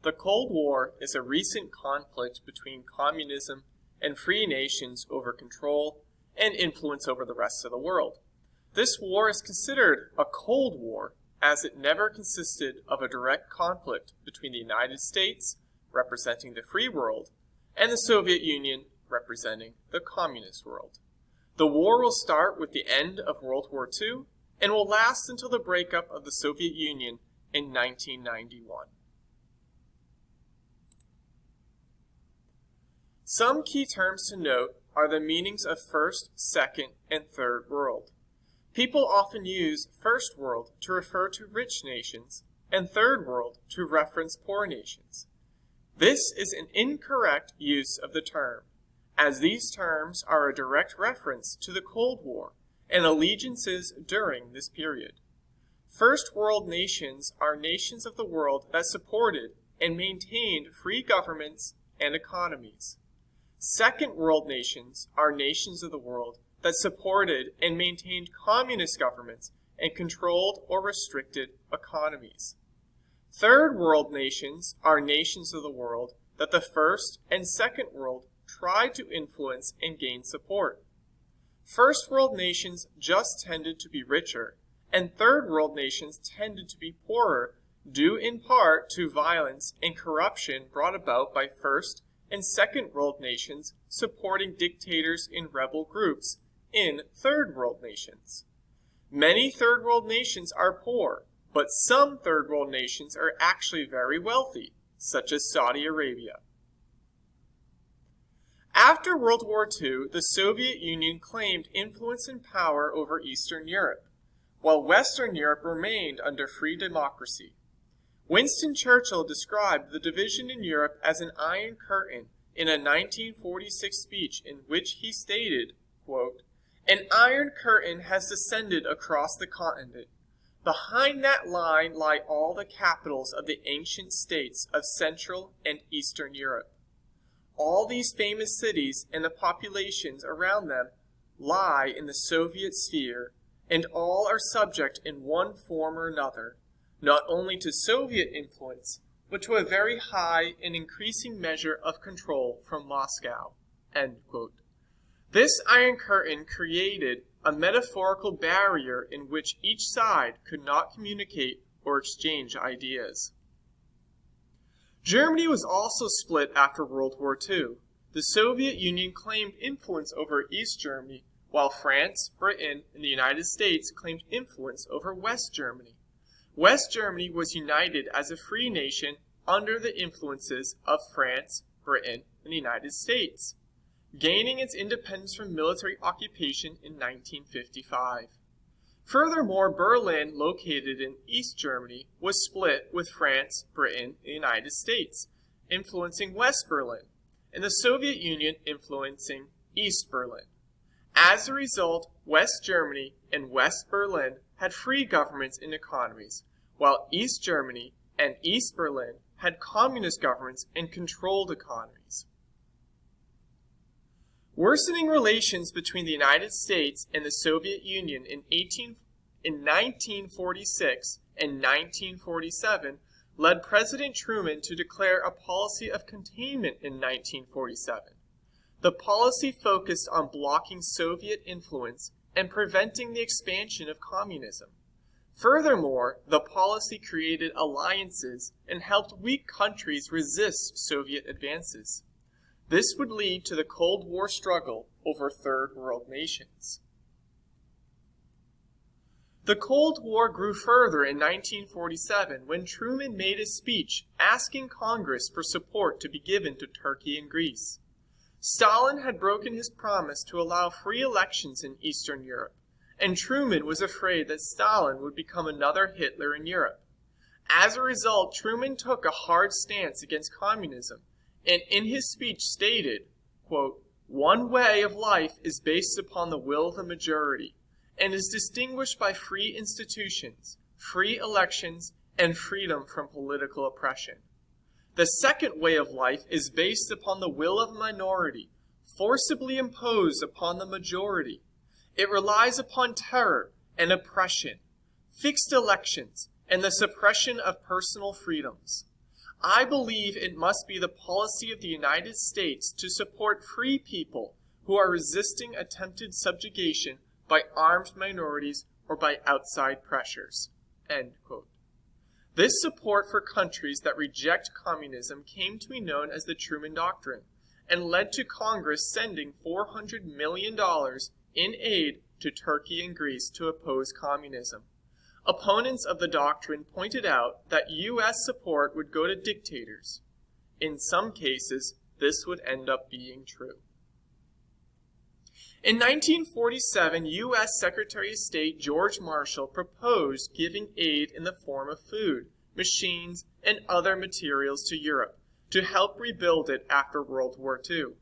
The Cold War is a recent conflict between communism and free nations over control and influence over the rest of the world. This war is considered a Cold War as it never consisted of a direct conflict between the United States, representing the free world, and the Soviet Union, representing the communist world. The war will start with the end of World War II and will last until the breakup of the Soviet Union in 1991. Some key terms to note are the meanings of First, Second, and Third World. People often use First World to refer to rich nations and Third World to reference poor nations. This is an incorrect use of the term, as these terms are a direct reference to the Cold War and allegiances during this period. First World nations are nations of the world that supported and maintained free governments and economies. Second World nations are nations of the world that supported and maintained communist governments and controlled or restricted economies. Third World nations are nations of the world that the First and Second World tried to influence and gain support. First World nations just tended to be richer, and Third World nations tended to be poorer, due in part to violence and corruption brought about by First and Second World nations supporting dictators and rebel groups in Third World nations. Many Third World nations are poor, but some Third World nations are actually very wealthy, such as Saudi Arabia. After World War II, the Soviet Union claimed influence and power over Eastern Europe, while Western Europe remained under free democracy. Winston Churchill described the division in Europe as an iron curtain in a 1946 speech in which he stated, quote, "An iron curtain has descended across the continent. Behind that line lie all the capitals of the ancient states of Central and Eastern Europe. All these famous cities and the populations around them lie in the Soviet sphere, and all are subject in one form or another, not only to Soviet influence, but to a very high and increasing measure of control from Moscow." End quote. This Iron Curtain created a metaphorical barrier in which each side could not communicate or exchange ideas. Germany was also split after World War II. The Soviet Union claimed influence over East Germany, while France, Britain, and the United States claimed influence over West Germany. West Germany was united as a free nation under the influences of France, Britain, and the United States, gaining its independence from military occupation in 1955. Furthermore, Berlin, located in East Germany, was split with France, Britain, and the United States, influencing West Berlin, and the Soviet Union influencing East Berlin. As a result, West Germany and West Berlin had free governments and economies, while East Germany and East Berlin had communist governments and controlled economies. Worsening relations between the United States and the Soviet Union in 1946 and 1947 led President Truman to declare a policy of containment in 1947. The policy focused on blocking Soviet influence and preventing the expansion of communism. Furthermore, the policy created alliances and helped weak countries resist Soviet advances. This would lead to the Cold War struggle over Third World nations. The Cold War grew further in 1947 when Truman made a speech asking Congress for support to be given to Turkey and Greece. Stalin had broken his promise to allow free elections in Eastern Europe, and Truman was afraid that Stalin would become another Hitler in Europe. As a result, Truman took a hard stance against communism, and in his speech stated, quote, "One way of life is based upon the will of the majority, and is distinguished by free institutions, free elections, and freedom from political oppression. The second way of life is based upon the will of a minority, forcibly imposed upon the majority. It relies upon terror and oppression, fixed elections, and the suppression of personal freedoms. I believe it must be the policy of the United States to support free people who are resisting attempted subjugation by armed minorities or by outside pressures." End quote. This support for countries that reject communism came to be known as the Truman Doctrine and led to Congress sending $400 million in aid to Turkey and Greece to oppose communism. Opponents of the doctrine pointed out that U.S. support would go to dictators. In some cases, this would end up being true. In 1947, U.S. Secretary of State George Marshall proposed giving aid in the form of food, machines, and other materials to Europe to help rebuild it after World War II.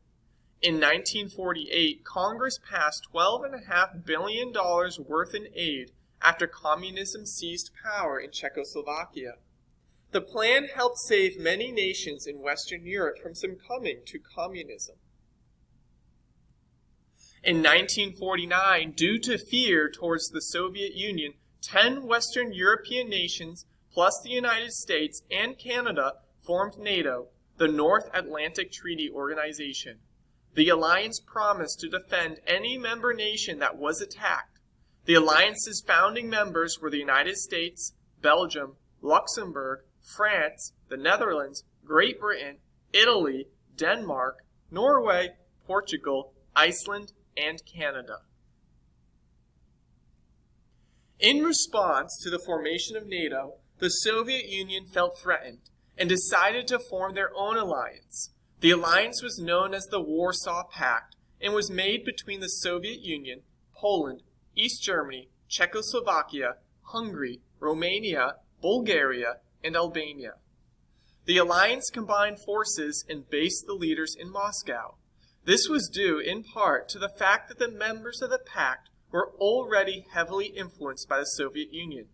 In 1948, Congress passed $12.5 billion worth in aid after communism seized power in Czechoslovakia. The plan helped save many nations in Western Europe from succumbing to communism. In 1949, due to fear towards the Soviet Union, 10 Western European nations, plus the United States and Canada, formed NATO, the North Atlantic Treaty Organization. The alliance promised to defend any member nation that was attacked. The alliance's founding members were the United States, Belgium, Luxembourg, France, the Netherlands, Great Britain, Italy, Denmark, Norway, Portugal, Iceland, and Canada. In response to the formation of NATO, the Soviet Union felt threatened and decided to form their own alliance. The alliance was known as the Warsaw Pact and was made between the Soviet Union, Poland, East Germany, Czechoslovakia, Hungary, Romania, Bulgaria, and Albania. The alliance combined forces and based the leaders in Moscow. This was due in part to the fact that the members of the pact were already heavily influenced by the Soviet Union.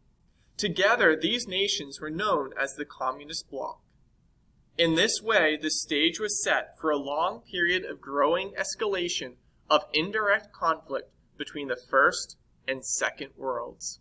Together, these nations were known as the Communist Bloc. In this way, the stage was set for a long period of growing escalation of indirect conflict between the First and Second Worlds.